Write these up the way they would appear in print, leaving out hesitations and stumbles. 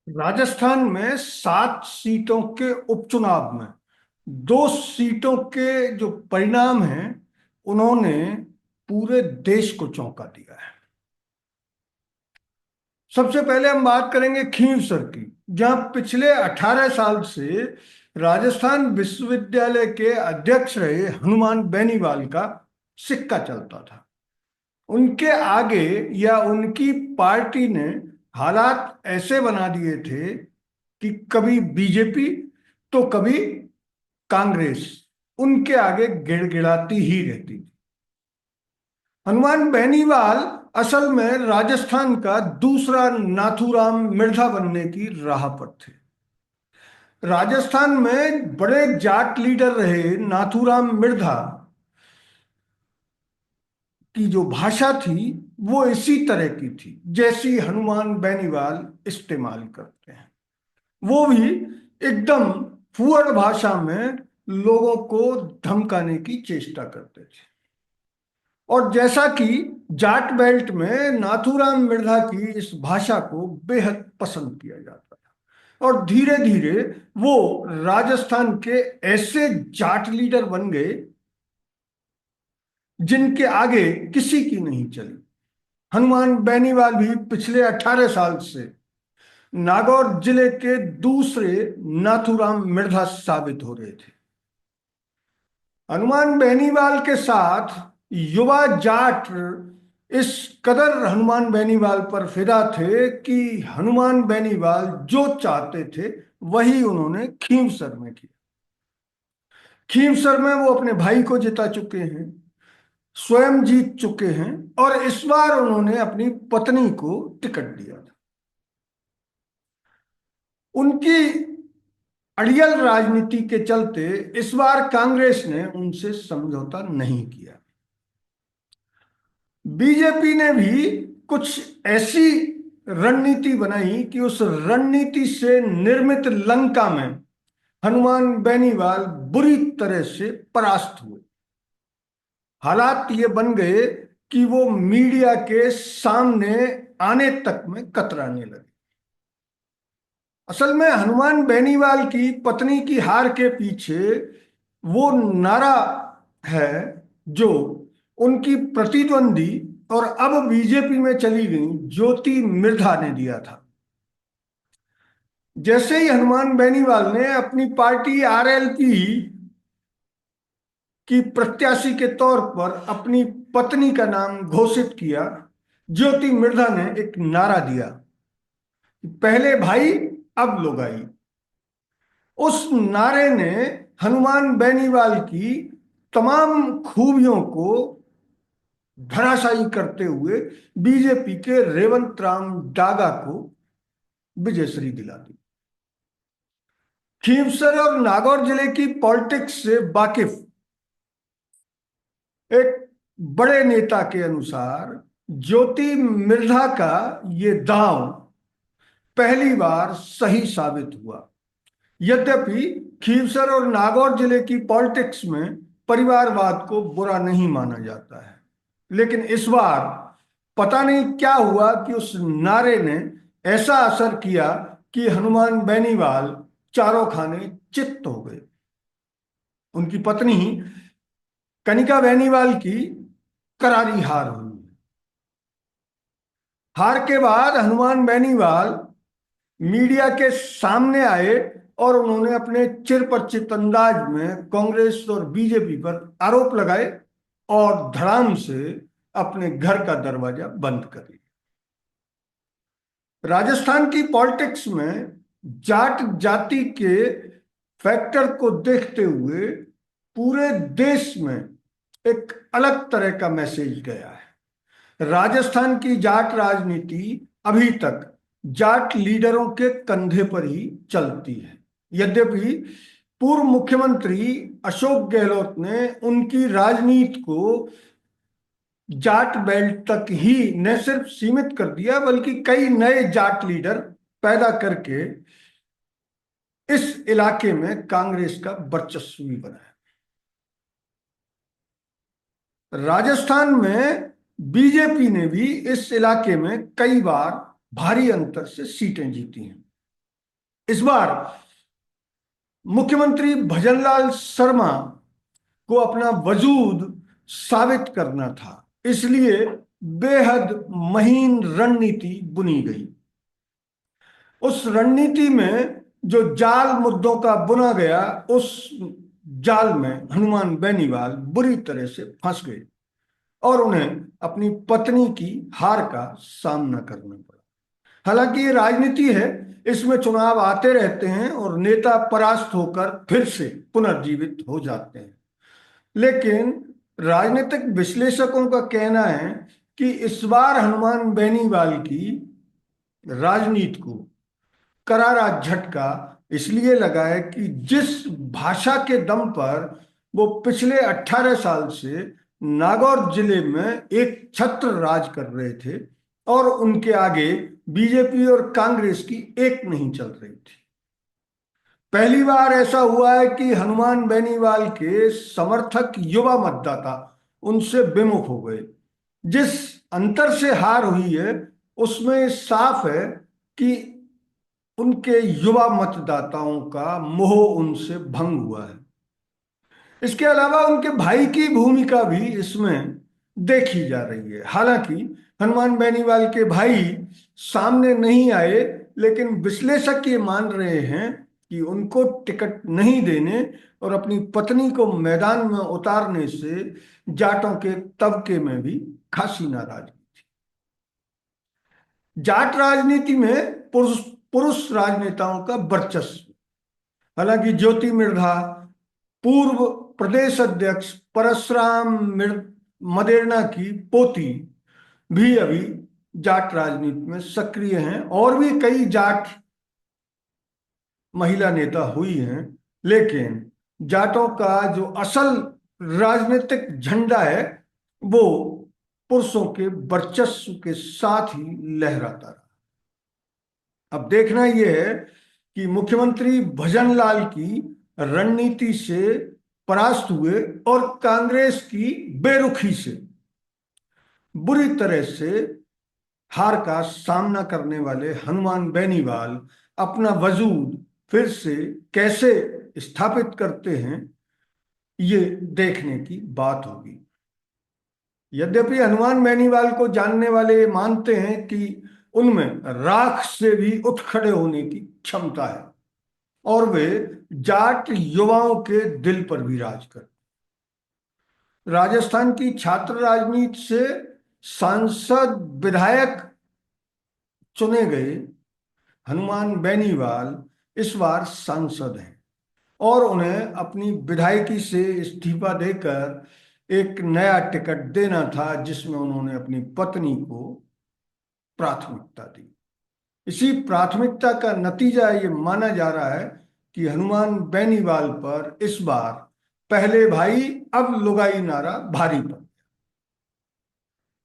राजस्थान में 7 सीटों के उपचुनाव में 2 सीटों के जो परिणाम हैं, उन्होंने पूरे देश को चौंका दिया है। सबसे पहले हम बात करेंगे खींवसर की, जहां पिछले 18 साल से राजस्थान विश्वविद्यालय के अध्यक्ष रहे हनुमान बेनीवाल का सिक्का चलता था। उनके आगे या उनकी पार्टी ने हालात ऐसे बना दिए थे कि कभी बीजेपी तो कभी कांग्रेस उनके आगे गिड़गिड़ाती ही रहती थी। हनुमान बेनीवाल असल में राजस्थान का दूसरा नाथूराम मिर्धा बनने की राह पर थे। राजस्थान में बड़े जाट लीडर रहे नाथूराम मिर्धा की जो भाषा थी वो इसी तरह की थी जैसी हनुमान बेनीवाल इस्तेमाल करते हैं। वो भी एकदम फुअर भाषा में लोगों को धमकाने की चेष्टा करते थे। और जैसा कि जाट बेल्ट में नाथूराम मिर्धा की इस भाषा को बेहद पसंद किया जाता था, और धीरे धीरे वो राजस्थान के ऐसे जाट लीडर बन गए जिनके आगे किसी की नहीं चली। हनुमान बेनीवाल भी पिछले 18 साल से नागौर जिले के दूसरे नाथूराम मिर्धा साबित हो रहे थे। हनुमान बेनीवाल के साथ युवा जाट इस कदर हनुमान बेनीवाल पर फिदा थे कि हनुमान बेनीवाल जो चाहते थे वही उन्होंने खींवसर में किया। खींवसर में वो अपने भाई को जिता चुके हैं, स्वयं जीत चुके हैं, और इस बार उन्होंने अपनी पत्नी को टिकट दिया था। उनकी अड़ियल राजनीति के चलते इस बार कांग्रेस ने उनसे समझौता नहीं किया। बीजेपी ने भी कुछ ऐसी रणनीति बनाई कि उस रणनीति से निर्मित लंका में हनुमान बेनीवाल बुरी तरह से परास्त हुए। हालात ये बन गए कि वो मीडिया के सामने आने तक में कतराने लगे। असल में हनुमान बेनीवाल की पत्नी की हार के पीछे वो नारा है जो उनकी प्रतिद्वंदी और अब बीजेपी में चली गई ज्योति मिर्धा ने दिया था। जैसे ही हनुमान बेनीवाल ने अपनी पार्टी आरएलपी की प्रत्याशी के तौर पर अपनी पत्नी का नाम घोषित किया, ज्योति मिर्धा ने एक नारा दिया, पहले भाई अब लुगाई। उस नारे ने हनुमान बेनीवाल की तमाम खूबियों को धराशायी करते हुए बीजेपी के रेवंत राम डागा को विजयश्री दिला दी। खींवसर और नागौर जिले की पॉलिटिक्स से वाकिफ एक बड़े नेता के अनुसार ज्योति मिर्धा का ये दांव पहली बार सही साबित हुआ। यद्यपि खींवसर और नागौर जिले की पॉलिटिक्स में परिवारवाद को बुरा नहीं माना जाता है, लेकिन इस बार पता नहीं क्या हुआ कि उस नारे ने ऐसा असर किया कि हनुमान बेनीवाल चारों खाने चित्त हो गए। उनकी पत्नी कनिका बेनीवाल की करारी हार हुई। हार के बाद हनुमान बेनीवाल मीडिया के सामने आए और उन्होंने अपने चिरपरिचित अंदाज में कांग्रेस और बीजेपी पर आरोप लगाए और धड़ाम से अपने घर का दरवाजा बंद कर लिया। राजस्थान की पॉलिटिक्स में जाट जाति के फैक्टर को देखते हुए पूरे देश में एक अलग तरह का मैसेज गया है। राजस्थान की जाट राजनीति अभी तक जाट लीडरों के कंधे पर ही चलती है। यद्यपि पूर्व मुख्यमंत्री अशोक गहलोत ने उनकी राजनीति को जाट बेल्ट तक ही न सिर्फ सीमित कर दिया, बल्कि कई नए जाट लीडर पैदा करके इस इलाके में कांग्रेस का वर्चस्व भी बनाया। राजस्थान में बीजेपी ने भी इस इलाके में कई बार भारी अंतर से सीटें जीती हैं। इस बार मुख्यमंत्री भजनलाल शर्मा को अपना वजूद साबित करना था, इसलिए बेहद महीन रणनीति बुनी गई। उस रणनीति में जो जाल मुद्दों का बुना गया, उस जाल में हनुमान बेनीवाल बुरी तरह से फंस गए और उन्हें अपनी पत्नी की हार का सामना करना पड़ा। हालांकि ये राजनीति है, इसमें चुनाव आते रहते हैं और नेता परास्त होकर फिर से पुनर्जीवित हो जाते हैं। लेकिन राजनीतिक विश्लेषकों का कहना है कि इस बार हनुमान बेनीवाल की राजनीति को करारा झटका इसलिए लगा है कि जिस भाषा के दम पर वो पिछले 18 साल से नागौर जिले में एक छत्र राज कर रहे थे और उनके आगे बीजेपी और कांग्रेस की एक नहीं चल रही थी। पहली बार ऐसा हुआ है कि हनुमान बेनीवाल के समर्थक युवा मतदाता उनसे विमुख हो गए। जिस अंतर से हार हुई है उसमें साफ है कि उनके युवा मतदाताओं का मोह उनसे भंग हुआ है। इसके अलावा उनके भाई की भूमिका भी इसमें देखी जा रही है। हालांकि हनुमान बेनीवाल के भाई सामने नहीं आए, लेकिन विश्लेषक ये मान रहे हैं कि उनको टिकट नहीं देने और अपनी पत्नी को मैदान में उतारने से जाटों के तबके में भी खासी नाराजगी थी। जाट राजनीति में पुरुष पुरुष राजनेताओं का वर्चस्व। हालांकि ज्योति मृधा, पूर्व प्रदेश अध्यक्ष परशुराम मदेरणा की पोती, भी अभी जाट राजनीति में सक्रिय हैं और भी कई जाट महिला नेता हुई हैं। लेकिन जाटों का जो असल राजनीतिक झंडा है वो पुरुषों के वर्चस्व के साथ ही लहराता रहा। अब देखना यह है कि मुख्यमंत्री भजनलाल की रणनीति से परास्त हुए और कांग्रेस की बेरुखी से बुरी तरह से हार का सामना करने वाले हनुमान बेनीवाल अपना वजूद फिर से कैसे स्थापित करते हैं, ये देखने की बात होगी। यद्यपि हनुमान बेनीवाल को जानने वाले मानते हैं कि उनमें राख से भी उठ खड़े होने की क्षमता है और वे जाट युवाओं के दिल पर भी राज करते। राजस्थान की छात्र राजनीति से सांसद विधायक चुने गए हनुमान बेनीवाल इस बार सांसद हैं और उन्हें अपनी विधायकी से इस्तीफा देकर एक नया टिकट देना था, जिसमें उन्होंने अपनी पत्नी को प्राथमिकता दी। इसी प्राथमिकता का नतीजा ये माना जा रहा है कि हनुमान बेनीवाल पर इस बार पहले भाई अब लुगाई नारा भारी पड़।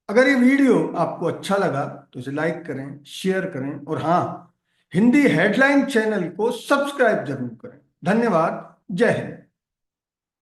अगर ये वीडियो आपको अच्छा लगा तो इसे लाइक करें, शेयर करें और हाँ, हिंदी हेडलाइन चैनल को सब्सक्राइब जरूर करें। धन्यवाद। जय हिंद।